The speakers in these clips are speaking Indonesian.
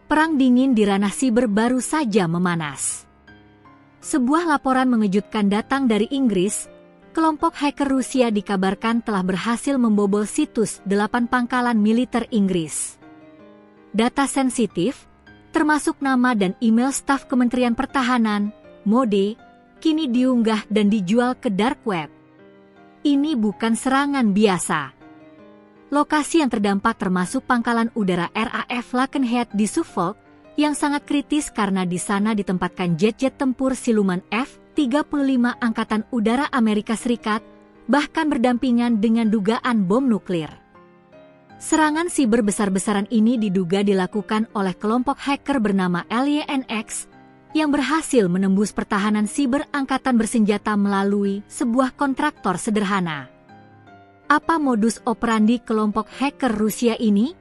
Perang dingin di ranah siber baru saja memanas. Sebuah laporan mengejutkan datang dari Inggris. Kelompok hacker Rusia dikabarkan telah berhasil membobol situs 8 pangkalan militer Inggris. Data sensitif, termasuk nama dan email staf Kementerian Pertahanan, MOD, kini diunggah dan dijual ke dark web. Ini bukan serangan biasa. Lokasi yang terdampak termasuk pangkalan udara RAF Lakenheath di Suffolk, yang sangat kritis karena di sana ditempatkan jet-jet tempur siluman F-35 Angkatan Udara Amerika Serikat, bahkan berdampingan dengan dugaan bom nuklir. Serangan siber besar-besaran ini diduga dilakukan oleh kelompok hacker bernama LYNX, yang berhasil menembus pertahanan siber angkatan bersenjata melalui sebuah kontraktor sederhana. Apa modus operandi kelompok hacker Rusia ini?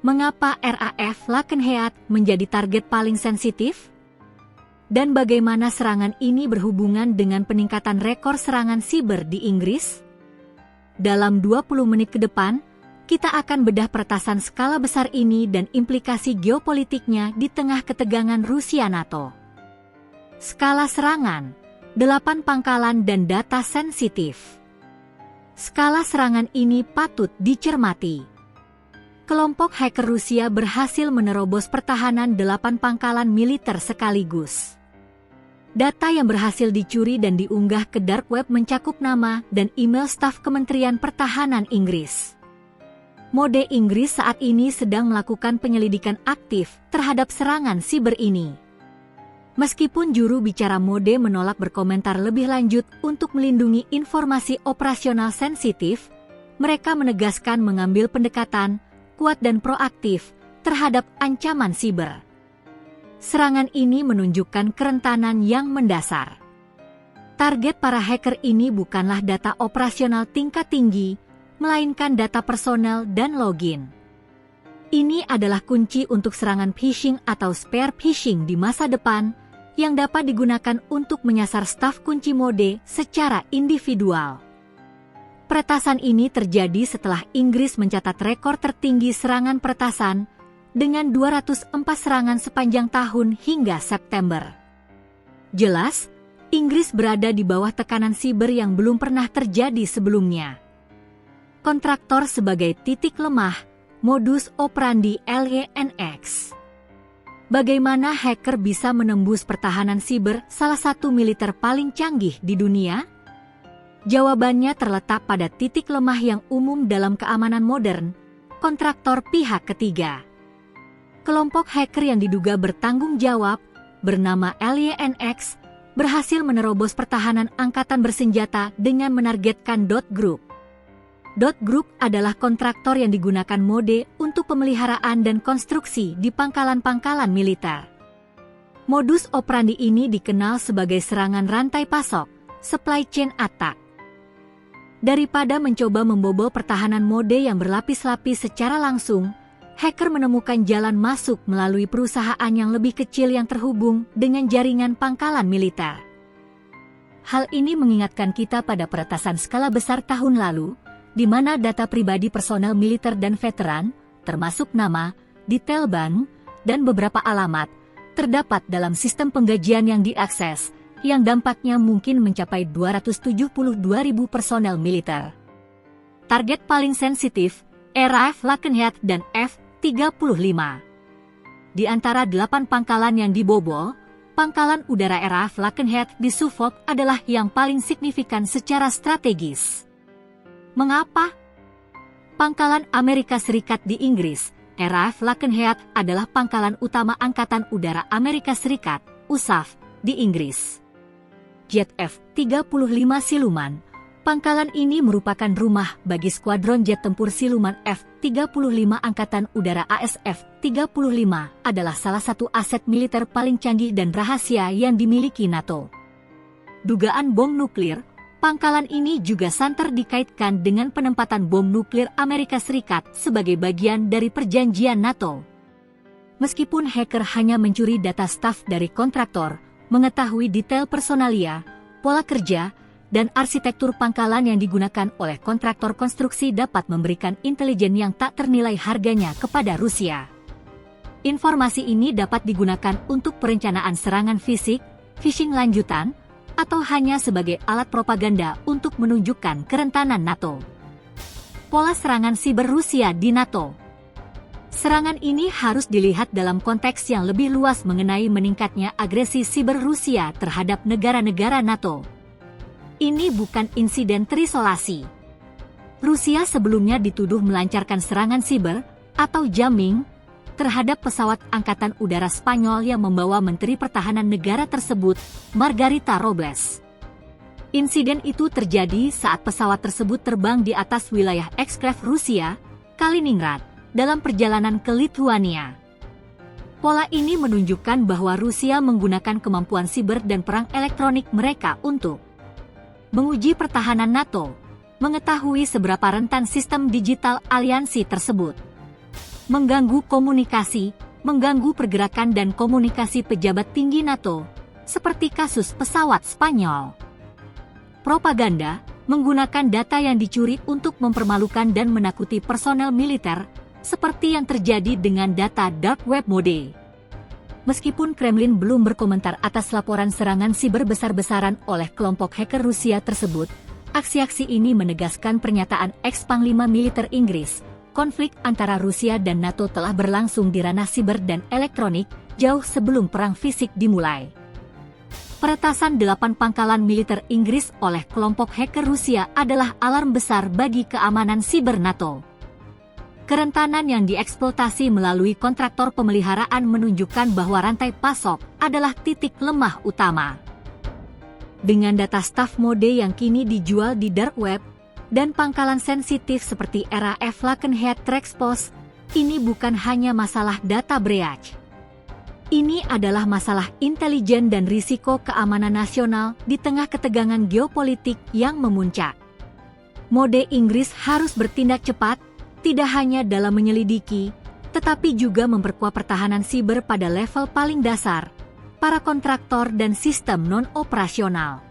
Mengapa RAF Lakenheath menjadi target paling sensitif? Dan bagaimana serangan ini berhubungan dengan peningkatan rekor serangan siber di Inggris? Dalam 20 menit ke depan, kita akan bedah peretasan skala besar ini dan implikasi geopolitiknya di tengah ketegangan Rusia-NATO. Skala serangan, 8 pangkalan dan data sensitif. Skala serangan ini patut dicermati. Kelompok hacker Rusia berhasil menerobos pertahanan 8 pangkalan militer sekaligus. Data yang berhasil dicuri dan diunggah ke dark web mencakup nama dan email staf Kementerian Pertahanan Inggris. MOD Inggris saat ini sedang melakukan penyelidikan aktif terhadap serangan siber ini. Meskipun juru bicara MOD menolak berkomentar lebih lanjut untuk melindungi informasi operasional sensitif, mereka menegaskan mengambil pendekatan kuat dan proaktif terhadap ancaman siber. Serangan ini menunjukkan kerentanan yang mendasar. Target para hacker ini bukanlah data operasional tingkat tinggi, melainkan data personel dan login. Ini adalah kunci untuk serangan phishing atau spear phishing di masa depan, yang dapat digunakan untuk menyasar staf kunci MOD secara individual. Peretasan ini terjadi setelah Inggris mencatat rekor tertinggi serangan peretasan dengan 204 serangan sepanjang tahun hingga September. Jelas, Inggris berada di bawah tekanan siber yang belum pernah terjadi sebelumnya. Kontraktor sebagai titik lemah, modus operandi LYNX. Bagaimana hacker bisa menembus pertahanan siber salah satu militer paling canggih di dunia? Jawabannya terletak pada titik lemah yang umum dalam keamanan modern, kontraktor pihak ketiga. Kelompok hacker yang diduga bertanggung jawab, bernama LYNX, berhasil menerobos pertahanan angkatan bersenjata dengan menargetkan .group. .group adalah kontraktor yang digunakan MOD untuk pemeliharaan dan konstruksi di pangkalan-pangkalan militer. Modus operandi ini dikenal sebagai serangan rantai pasok, supply chain attack. Daripada mencoba membobol pertahanan MOD yang berlapis-lapis secara langsung, hacker menemukan jalan masuk melalui perusahaan yang lebih kecil yang terhubung dengan jaringan pangkalan militer. Hal ini mengingatkan kita pada peretasan skala besar tahun lalu, di mana data pribadi personel militer dan veteran, termasuk nama, detail bank, dan beberapa alamat, terdapat dalam sistem penggajian yang diakses, yang dampaknya mungkin mencapai 272.000 personel militer. Target paling sensitif, RAF Lakenheath dan F-35. Di antara 8 pangkalan yang dibobol, pangkalan udara RAF Lakenheath di Suffolk adalah yang paling signifikan secara strategis. Mengapa? Pangkalan Amerika Serikat di Inggris, RAF Lakenheath adalah pangkalan utama Angkatan Udara Amerika Serikat, USAF, di Inggris. Jet F-35 siluman, pangkalan ini merupakan rumah bagi skuadron jet tempur siluman F-35 Angkatan Udara AS F-35 adalah salah satu aset militer paling canggih dan rahasia yang dimiliki NATO. Dugaan bom nuklir, pangkalan ini juga santer dikaitkan dengan penempatan bom nuklir Amerika Serikat sebagai bagian dari perjanjian NATO. Meskipun hacker hanya mencuri data staf dari kontraktor, mengetahui detail personalia, pola kerja, dan arsitektur pangkalan yang digunakan oleh kontraktor konstruksi dapat memberikan intelijen yang tak ternilai harganya kepada Rusia. Informasi ini dapat digunakan untuk perencanaan serangan fisik, phishing lanjutan, atau hanya sebagai alat propaganda untuk menunjukkan kerentanan NATO. Pola serangan siber Rusia di NATO. Serangan ini harus dilihat dalam konteks yang lebih luas mengenai meningkatnya agresi siber Rusia terhadap negara-negara NATO. Ini bukan insiden terisolasi. Rusia sebelumnya dituduh melancarkan serangan siber atau jamming terhadap pesawat Angkatan Udara Spanyol yang membawa Menteri Pertahanan negara tersebut, Margarita Robles. Insiden itu terjadi saat pesawat tersebut terbang di atas wilayah eksklave Rusia, Kaliningrad, dalam perjalanan ke Lithuania. Pola ini menunjukkan bahwa Rusia menggunakan kemampuan siber dan perang elektronik mereka untuk menguji pertahanan NATO, mengetahui seberapa rentan sistem digital aliansi tersebut, mengganggu komunikasi, mengganggu pergerakan dan komunikasi pejabat tinggi NATO, seperti kasus pesawat Spanyol. Propaganda, menggunakan data yang dicuri untuk mempermalukan dan menakuti personel militer, seperti yang terjadi dengan data dark web mode. Meskipun Kremlin belum berkomentar atas laporan serangan siber besar-besaran oleh kelompok hacker Rusia tersebut, aksi-aksi ini menegaskan pernyataan ex-Panglima Militer Inggris. Konflik antara Rusia dan NATO telah berlangsung di ranah siber dan elektronik jauh sebelum perang fisik dimulai. Peretasan 8 pangkalan militer Inggris oleh kelompok hacker Rusia adalah alarm besar bagi keamanan siber NATO. Kerentanan yang dieksploitasi melalui kontraktor pemeliharaan menunjukkan bahwa rantai pasok adalah titik lemah utama. Dengan data staff mode yang kini dijual di dark web, dan pangkalan sensitif seperti RAF Lakenhead Trexpos, ini bukan hanya masalah data breach. Ini adalah masalah intelijen dan risiko keamanan nasional di tengah ketegangan geopolitik yang memuncak. Mode Inggris harus bertindak cepat, tidak hanya dalam menyelidiki, tetapi juga memperkuat pertahanan siber pada level paling dasar, para kontraktor dan sistem non-operasional.